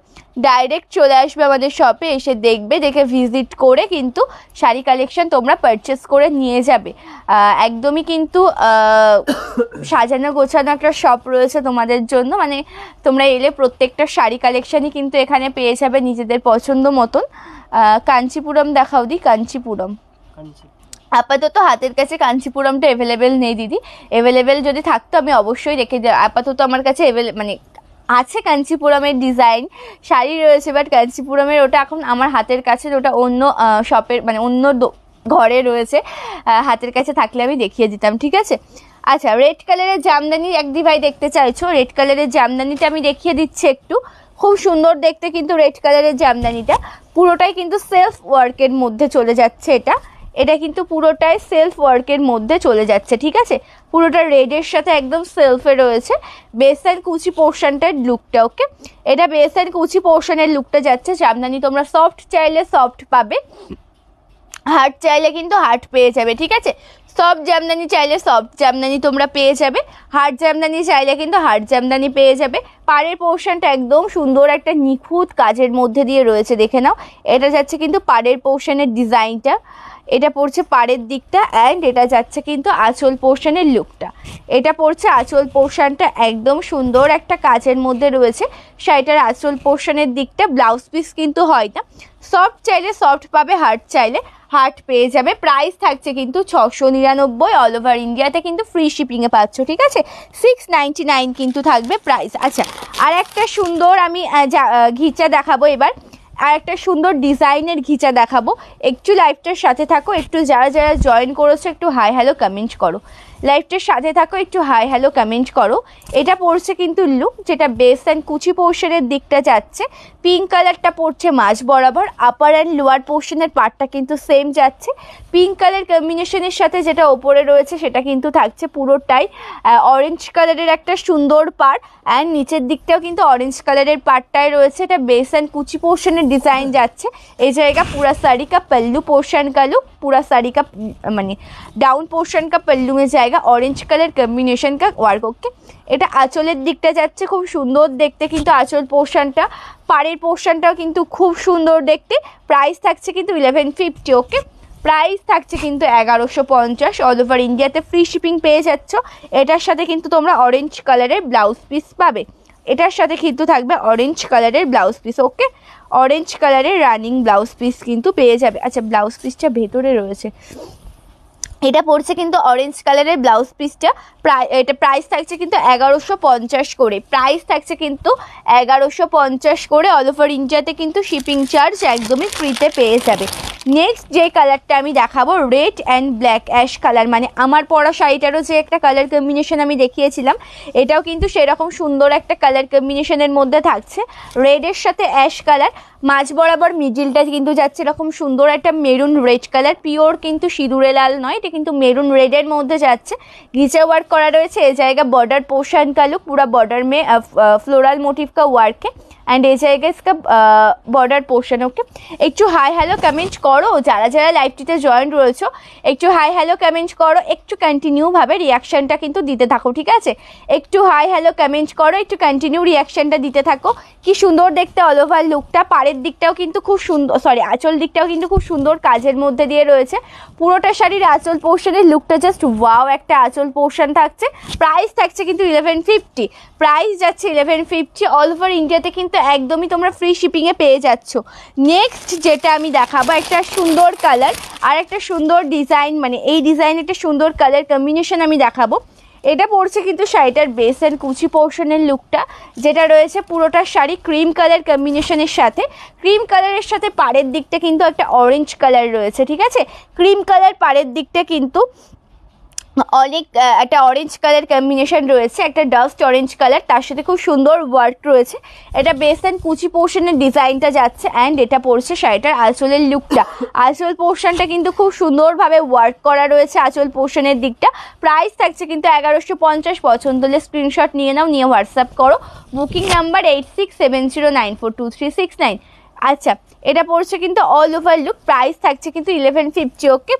ডাইরেক্ট চলে আসবে আমাদের শপে, এসে দেখবে, দেখে ভিজিট করে কিন্তু শাড়ি কালেকশন তোমরা পারচেস করে নিয়ে যাবে। একদমই কিন্তু সাজানো গোছানো একটা শপ রয়েছে তোমাদের জন্য। মানে তোমরা এলে প্রত্যেকটা শাড়ি কালেকশনই কিন্তু এখানে পেয়ে যাবে নিজেদের পছন্দ মতন। কাঞ্চিপুরম দেখাও দি, কাঞ্চিপুরম। আপাতত হাতের কাছে কাঞ্চিপুরমটা অ্যাভেলেবেল নেই দিদি, অ্যাভেলেবেল যদি থাকতো আমি অবশ্যই রেখে দিই। আপাতত আমার কাছে মানে আছে কাঞ্চিপুরমের ডিজাইন শাড়ি রয়েছে, বাট কাঞ্চিপুরমের ওটা এখন আমার হাতের কাছে, ওটা অন্য শপের মানে অন্য ঘরে রয়েছে। হাতের কাছে থাকলে আমি দেখিয়ে দিতাম, ঠিক আছে? আচ্ছা, রেড কালারের জামদানি একদি ভাই দেখতে চাইছো, রেড কালারের জামদানিটা আমি দেখিয়ে দিচ্ছি একটু। খুব সুন্দর দেখতে কিন্তু রেড কালারের জামদানিটা, পুরোটাই কিন্তু সেলফ ওয়ার্কের মধ্যে চলে যাচ্ছে। এটা কিন্তু পুরোটাই সেলফ ওয়ার্কের মধ্যে চলে যাচ্ছে, ঠিক আছে? পুরোটা রেডের সাথে একদম সেলফে রয়েছে বেস অ্যান্ড কুচি পোর্শনটার লুকটা। ওকে, এটা বেস অ্যান্ড কুচি পোর্শনের লুকটা যাচ্ছে। জামদানি তোমরা সফট চাইলে সফট পাবে, হার্ড চাইলে কিন্তু হার্ড পেয়ে যাবে, ঠিক আছে? সফট জামদানি চাইলে সফট জামদানি তোমরা পেয়ে যাবে, হার্ড জামদানি চাইলে কিন্তু হার্ড জামদানি পেয়ে যাবে। পাড়ের পোর্শনটা একদম সুন্দর একটা নিখুঁত কাজের মধ্যে দিয়ে রয়েছে, দেখে নাও। এটা যাচ্ছে কিন্তু পাড়ের পোর্শনের ডিজাইনটা, এটা পড়ছে পাড়ের দিকটা, অ্যান্ড এটা যাচ্ছে কিন্তু আঁচল পোর্শনের লুকটা। এটা পড়ছে আঁচল পোর্শনটা, একদম সুন্দর একটা কাজের মধ্যে রয়েছে শাড়িটার আঁচল পোর্শনের দিকটা। ব্লাউজ পিস কিন্তু হয় না, সফট চাইলে সফট পাবে, হার্ড চাইলে হার্ড পেয়ে যাবে। প্রাইস থাকছে কিন্তু 699, অল ওভার ইন্ডিয়াতে কিন্তু ফ্রি শিপিংয়ে পাচ্ছ, ঠিক আছে? 699 কিন্তু থাকবে প্রাইস। আচ্ছা, আর একটা সুন্দর আমি ঘিচা দেখাবো এবার, আর একটা সুন্দর ডিজাইনের ঘিচা দেখাবো। একটু লাইভটার সাথে থাকো, একটু যারা যারা জয়েন করেছো একটু হাই হ্যালো কমেন্ট করো, লাইভটার সাথে থাকো, একটু হাই হ্যালো কমেন্ট করো। এটা পড়ছে কিন্তু লুক, যেটা বেস অ্যান্ড কুচি পোর্শনের দিকটা যাচ্ছে, পিঙ্ক কালারটা পড়ছে মাঝ বরাবর, আপার অ্যান্ড লোয়ার পোর্শনের পার্টটা কিন্তু সেম যাচ্ছে। পিঙ্ক কালার কম্বিনেশনের সাথে যেটা ওপরে রয়েছে সেটা কিন্তু থাকছে পুরোটাই অরেঞ্জ কালারের একটা সুন্দর পার্ট, অ্যান্ড নিচের দিকটাও কিন্তু অরেঞ্জ কালারের পার্টটাই রয়েছে। এটা বেস অ্যান্ড কুচি পোর্শনের ডিজাইন যাচ্ছে। এই জায়গা পুরা শাড়ি কা पल्लू पोर्शन का लुक, पूरा साड़ी का মানে ডাউন পোর্শন কা पल्लू में जाएगा ऑरेंज कलर कॉम्बिनेशन का वर्क। ओके, এটা আঁচলের দিকটা যাচ্ছে, খুব সুন্দর দেখতে কিন্তু আঁচল পোর্শনটা। পাড়ের পোর্শনটাও কিন্তু খুব সুন্দর দেখতে। প্রাইস থাকছে কিন্তু 1150। ওকে, প্রাইস থাকছে কিন্তু 1150, অল ওভার ইন্ডিয়াতে ফ্রি শিপিং পেয়ে যাচ্ছ। এটার সাথে কিন্তু তোমরা অরেঞ্জ কালারের ব্লাউজ পিস পাবে, এটার সাথে কিন্তু থাকবে অরেঞ্জ কালারের ব্লাউজ পিস। ওকে, অরেঞ্জ কালারের রানিং ব্লাউজ পিস কিন্তু পেয়ে যাবে। আচ্ছা, ব্লাউজ পিসটা ভেতরে রয়েছে, এটা পড়ছে কিন্তু অরেঞ্জ কালারের ব্লাউজ পিসটা। এটা প্রাইস থাকছে কিন্তু 1150 করে, প্রাইস থাকছে কিন্তু 1150 করে। অল ওভার ইন্ডিয়াতে কিন্তু শিপিং চার্জ একদমই ফ্রিতে পেয়ে যাবে। নেক্সট যে কালারটা আমি দেখাবো red and black ash colour, মানে আমার পরা শাড়িটারও যে একটা কালার কম্বিনেশন আমি দেখিয়েছিলাম, এটাও কিন্তু সেরকম সুন্দর একটা কালার কম্বিনেশনের মধ্যে থাকছে। রেডের সাথে অ্যাশ কালার, মাঝ বরাবর মিডিলটা কিন্তু যাচ্ছে এরকম সুন্দর একটা মেরুন রেড কালার, পিওর কিন্তু সিঁদুরে লাল নয়, এটা কিন্তু মেরুন রেডের মধ্যে যাচ্ছে। घिचा वर्क करा रही है, जगह बॉर्डर पोर्शन का लुक पूरा बॉर्डर में फ्लोरल मोटिव का वर्क है एंड ये जाएगा इसका बॉर्डर पोर्शन। ओके, एक हाई हेलो कमेंट करो যারা যারা লাইভটিতে জয়েন রয়েছো, একটু হাই হ্যালো কমেন্ট করো, একটু কন্টিনিউ ভাবে রিয়াকশনটা কিন্তু দিতে থাকো, ঠিক আছে? একটু হাই হ্যালো কমেন্ট করো, একটু কন্টিনিউ রিয়াকশনটা দিতে থাকো। কি সুন্দর দেখতে অল ওভার লুকটা, পাড়ের দিকটাও কিন্তু খুব সুন্দর, সরি আঁচল দিকটাও কিন্তু খুব সুন্দর কাজের মধ্যে দিয়ে রয়েছে। পুরোটা শাড়ির আঁচল পোর্শনের লুকটা জাস্ট ওয়াও একটা আঁচল পোর্শন থাকছে। প্রাইস থাকছে কিন্তু 1150, প্রাইস যাচ্ছে 1150। অল ওভার ইন্ডিয়াতে কিন্তু একদমই তোমরা ফ্রি শিপিংয়ে পেয়ে যাচ্ছ। নেক্সট যেটা আমি দেখাবো একটা সুন্দর কালার আর একটা সুন্দর ডিজাইন, মানে এই ডিজাইন একটা সুন্দর কালার কম্বিনেশন আমি দেখাবো। এটা পড়ছে কিন্তু শাড়িটার বেস অ্যান্ড কুচি পোর্শনের লুকটা, যেটা রয়েছে পুরোটা শাড়ি ক্রিম কালার কম্বিনেশনের সাথে। ক্রিম কালারের সাথে পাড়ের দিকটা কিন্তু একটা অরেঞ্জ কালার রয়েছে, ঠিক আছে? ক্রিম কালার পাড়ের দিকটা কিন্তু অনেক একটা অরেঞ্জ কালার কম্বিনেশন রয়েছে, একটা ডাস্ট অরেঞ্জ কালার, তার সাথে খুব সুন্দর ওয়ার্ক রয়েছে। এটা বেস অ্যান্ড কুচি পোর্শনের ডিজাইনটা যাচ্ছে অ্যান্ড এটা পড়ছে শাড়িটার আঁচলের লুকটা। আঁচল পোর্শনটা কিন্তু খুব সুন্দরভাবে ওয়ার্ক করা রয়েছে আঁচল পোর্শনের দিকটা। প্রাইস থাকছে কিন্তু 1150। পছন্দ হলে স্ক্রিনশট নিয়ে নাও, নিয়ে হোয়াটসঅ্যাপ করো। Booking number 8670942369। আচ্ছা, এটা পড়ছে কিন্তু অল ওভার লুক, প্রাইস থাকছে কিন্তু 1150। ওকে,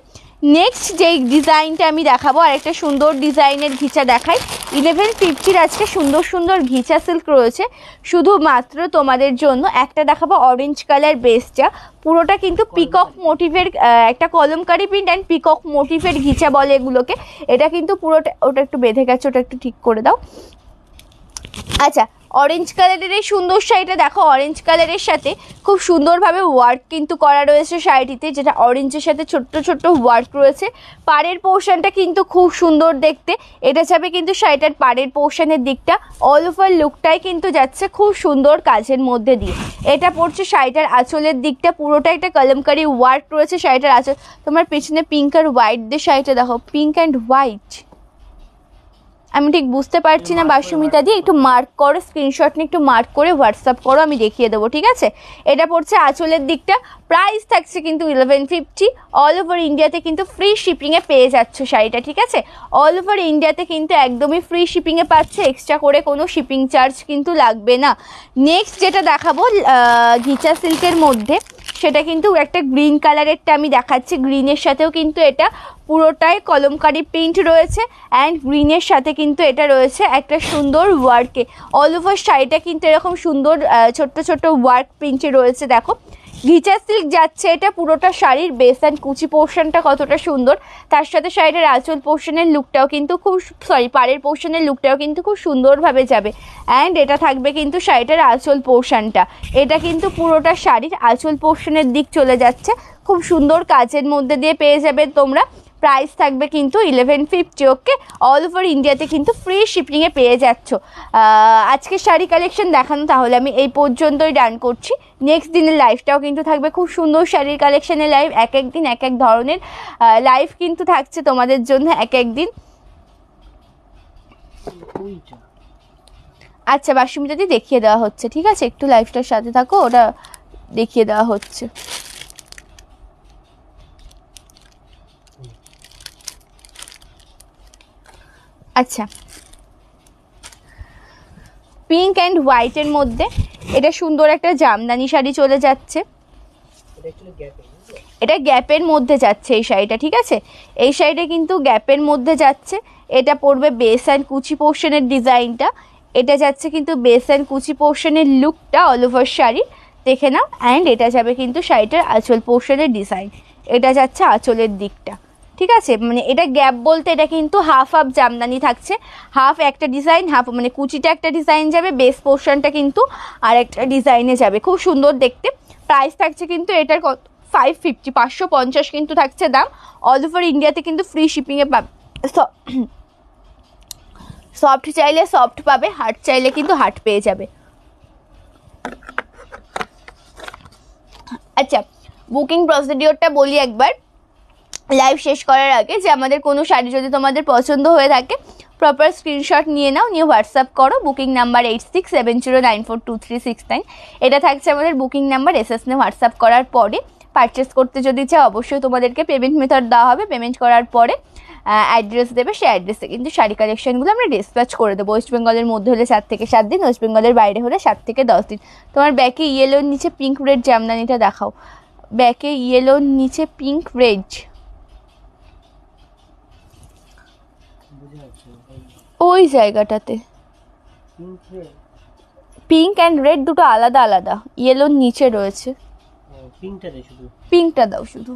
নেক্সট যেই ডিজাইনটা আমি দেখাবো আর একটা সুন্দর ডিজাইনের ঘিচা দেখাই। 1150 আজকে সুন্দর সুন্দর ঘিচা সিল্ক রয়েছে শুধুমাত্র তোমাদের জন্য। একটা দেখাবো অরেঞ্জ কালার বেসটা, পুরোটা কিন্তু পিকক মোটিভের একটা কলমকারি প্রিন্ট অ্যান্ড পিকক মোটিভের ঘিচা বলে এগুলোকে। এটা কিন্তু পুরোটা, ওটা একটু বেঁধে গেছে, ওটা একটু ঠিক করে দাও। আচ্ছা, অরেঞ্জ কালারের এই সুন্দর শাড়িটা দেখো, অরেঞ্জ কালারের সাথে খুব সুন্দরভাবে ওয়ার্ক কিন্তু করা রয়েছে শাড়িটিতে, যেটা অরেঞ্জের সাথে ছোট্ট ছোট্ট ওয়ার্ক রয়েছে। পাড়ের পোর্শনটা কিন্তু খুব সুন্দর দেখতে, এটা যাবে কিন্তু শাড়িটার পাড়ের পোর্শনের দিকটা। অল ওভার লুকটাই কিন্তু যাচ্ছে খুব সুন্দর কাজের মধ্যে দিয়ে। এটা পড়ছে শাড়িটার আঁচলের দিকটা, পুরোটা একটা কলমকারি ওয়ার্ক রয়েছে শাড়িটার আঁচল। তোমার পেছনে পিঙ্ক আর হোয়াইট দিয়ে শাড়িটা দেখো, পিঙ্ক অ্যান্ড হোয়াইট, আমি ঠিক বুঝতে পারছি না বাসুমিতা দিয়ে, একটু মার্ক করো, স্ক্রিনশট নিয়ে একটু মার্ক করে হোয়াটসঅ্যাপ করো, আমি দেখিয়ে দেবো, ঠিক আছে? এটা পড়ছে আঁচলের দিকটা, প্রাইস থাকছে কিন্তু 1150। অল ওভার ইন্ডিয়াতে কিন্তু ফ্রি শিপিংয়ে পেয়ে যাচ্ছ শাড়িটা, ঠিক আছে? অল ওভার ইন্ডিয়াতে কিন্তু একদমই ফ্রি শিপিংয়ে পাচ্ছে, এক্সট্রা করে কোনো শিপিং চার্জ কিন্তু লাগবে না। নেক্সট যেটা দেখাবো ঘিচা সিল্কের মধ্যে, সেটা কিন্তু একটা গ্রিন কালারেরটা আমি দেখাচ্ছি। গ্রিনের সাথেও কিন্তু এটা পুরোটাই কলমকারি প্রিন্ট রয়েছে অ্যান্ড গ্রিনের সাথে কিন্তু এটা রয়েছে একটা সুন্দর ওয়ার্কে। অল ওভার শাড়িটা কিন্তু এরকম সুন্দর ছোট্ট ছোট্ট ওয়ার্ক প্রিন্টে রয়েছে। দেখো ঘিচা সিল্ক যাচ্ছে এটা, পুরোটা শাড়ির বেস অ্যান্ড কুচি পোর্শনটা কতটা সুন্দর, তার সাথে শাড়িটার আঁচল পোর্শনের লুকটাও কিন্তু খুব, সরি পাড়ের পোর্শনের লুকটাও কিন্তু খুব সুন্দরভাবে যাবে অ্যান্ড এটা থাকবে কিন্তু শাড়িটার আঁচল পোর্শনটা। এটা কিন্তু পুরোটা শাড়ির আঁচল পোর্শনের দিক চলে যাচ্ছে, খুব সুন্দর কাজের মধ্যে দিয়ে পেয়ে যাবে তোমরা। প্রাইস থাকবে কিন্তু 1150। ওকে, অল ওভার ইন্ডিয়াতে কিন্তু ফ্রি শিপিংয়ে পেয়ে যাচ্ছ। আজকে শাড়ি কালেকশন দেখানো তাহলে আমি এই পর্যন্তই ডান করছি। নেক্সট দিনের লাইভটাও কিন্তু থাকবে খুব সুন্দর শাড়ির কালেকশনের লাইভ, এক এক দিন এক এক ধরনের লাইভ কিন্তু থাকছে তোমাদের জন্য এক এক দিন। আচ্ছা বাসুমিতা দি দেখিয়ে দেওয়া হচ্ছে, ঠিক আছে? একটু লাইভটার সাথে থাকো, ওটা দেখিয়ে দেওয়া হচ্ছে। আচ্ছা, পিঙ্ক অ্যান্ড হোয়াইটের মধ্যে এটা সুন্দর একটা জামদানি শাড়ি চলে যাচ্ছে, এটা গ্যাপের মধ্যে যাচ্ছে এই শাড়িটা, ঠিক আছে? এই শাড়িটা কিন্তু গ্যাপের মধ্যে যাচ্ছে। এটা পড়বে বেস অ্যান্ড কুচি পোর্শনের ডিজাইনটা, এটা যাচ্ছে কিন্তু বেস অ্যান্ড কুচি পোর্শনের লুকটা অল ওভার শাড়ি দেখে নাও অ্যান্ড এটা যাবে কিন্তু শাড়িটার আঁচল পোর্শনের ডিজাইন, এটা যাচ্ছে আঁচলের দিকটা, ঠিক আছে? মানে এটা গ্যাপ বলতে এটা কিন্তু হাফ হাফ জামদানি থাকছে, হাফ একটা ডিজাইন, হাফ মানে কুচিটা একটা ডিজাইন যাবে, বেস পোর্শনটা কিন্তু আর একটা ডিজাইনে যাবে, খুব সুন্দর দেখতে। প্রাইস থাকছে কিন্তু এটার 550, 550 কিন্তু থাকছে দাম। অল ওভার ইন্ডিয়াতে কিন্তু ফ্রি শিপিংয়ে পাবে। সফট চাইলে সফট পাবে, হার্ড চাইলে কিন্তু হার্ড পেয়ে যাবে। আচ্ছা, বুকিং প্রসিডিওরটা বলি একবার লাইভ শেষ করার আগে, যে আমাদের কোনো শাড়ি যদি তোমাদের পছন্দ হয়ে থাকে প্রপার স্ক্রিনশট নিয়ে নাও, নিয়ে হোয়াটসঅ্যাপ করো। বুকিং নাম্বার 8670942369, এটা থাকছে আমাদের বুকিং নাম্বার। এসএসনে হোয়াটসঅ্যাপ করার পরে পারচেস করতে যদি চাও অবশ্যই তোমাদেরকে পেমেন্ট মেথড দেওয়া হবে। পেমেন্ট করার পরে অ্যাড্রেস দেবে, সেই অ্যাড্রেসে কিন্তু শাড়ি কালেকশনগুলো আমরা ডিসপ্যাচ করে দেবো। ওয়েস্ট বেঙ্গলের মধ্যে হলে 7 থেকে 7 দিন, ওয়েস্ট বেঙ্গলের বাইরে হলে 7 থেকে 10 দিন। তোমার ব্যাকে ইয়েলোর নিচে পিঙ্ক রেড জামদানিটা দেখাও, ব্যাকে ইয়েলোর নিচে পিঙ্ক রেড, ওই জায়গাটাতে পিঙ্ক অ্যান্ড রেড দুটো আলাদা আলাদা, ইয়েলোর নিচে রয়েছে। পিঙ্কটা দাও শুধু,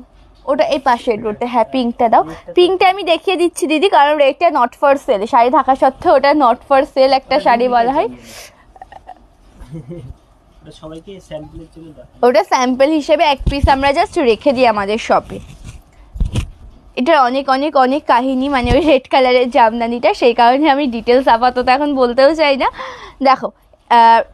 ওটা এই পাশের রোডে। হ্যাঁ পিঙ্কটা দাও। পিঙ্কটা আমি দেখিয়ে দিচ্ছি দিদি, কারণ রেডটা নট ফর সেল, শাড়ি থাকা সত্ত্বেও ওটা নট ফর সেল একটা শাড়ি বলা হয়। ওটা স্যাম্পল হিসেবে এক পিস আমরা জাস্ট রেখে দিই আমাদের শপে। এটার অনেক অনেক অনেক কাহিনী, মানে ওই রেড কালারের জামদানিটা, সেই কারণে আমি ডিটেলস আপাতত এখন বলতেও চাই না। দেখো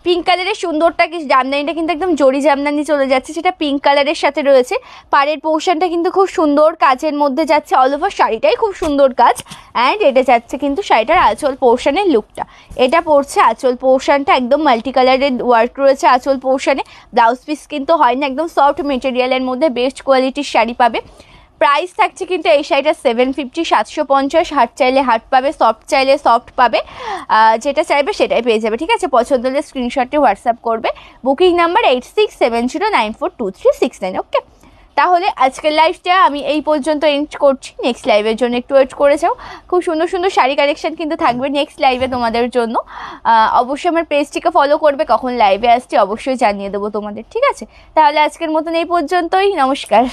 পিঙ্ক কালারের সুন্দরটা কি, জামদানিটা কিন্তু একদম জরি জামদানি চলে যাচ্ছে, সেটা পিঙ্ক কালারের সাথে রয়েছে। পাড়ের পোর্শনটা কিন্তু খুব সুন্দর কাজের মধ্যে যাচ্ছে, অল ওভার শাড়িটাই খুব সুন্দর কাজ। অ্যান্ড এটা যাচ্ছে কিন্তু শাড়িটার আঁচল পোর্শনের লুকটা, এটা পড়ছে আঁচল পোর্শনটা একদম মাল্টি কালারের ওয়ার্ক রয়েছে আঁচল পোর্শনে। ব্লাউজ পিস কিন্তু হয় না, একদম সফট মেটেরিয়ালের মধ্যে বেস্ট কোয়ালিটির শাড়ি পাবে। প্রাইস থাকছে কিন্তু এই শাড়িটা 750, 750। হাট চাইলে হাট পাবে, সফট চাইলে সফট পাবে, যেটা চাইবে সেটাই পেয়ে যাবে। ঠিক আছে, পছন্দ হলে স্ক্রিনশটে হোয়াটসঅ্যাপ করবে। Booking number 8670942369। ওকে, তাহলে আজকের লাইভটা আমি এই পর্যন্ত এন্ড করছি। নেক্সট লাইভের জন্য একটু ওয়েট করে যাও, খুব সুন্দর সুন্দর শাড়ি কালেকশন কিন্তু থাকবে নেক্সট লাইভে তোমাদের জন্য। অবশ্যই আমার পেজটিকে ফলো করবে, কখন লাইভে আসছি অবশ্যই জানিয়ে দেবো তোমাদের। ঠিক আছে, তাহলে আজকের মতন এই পর্যন্তই, নমস্কার।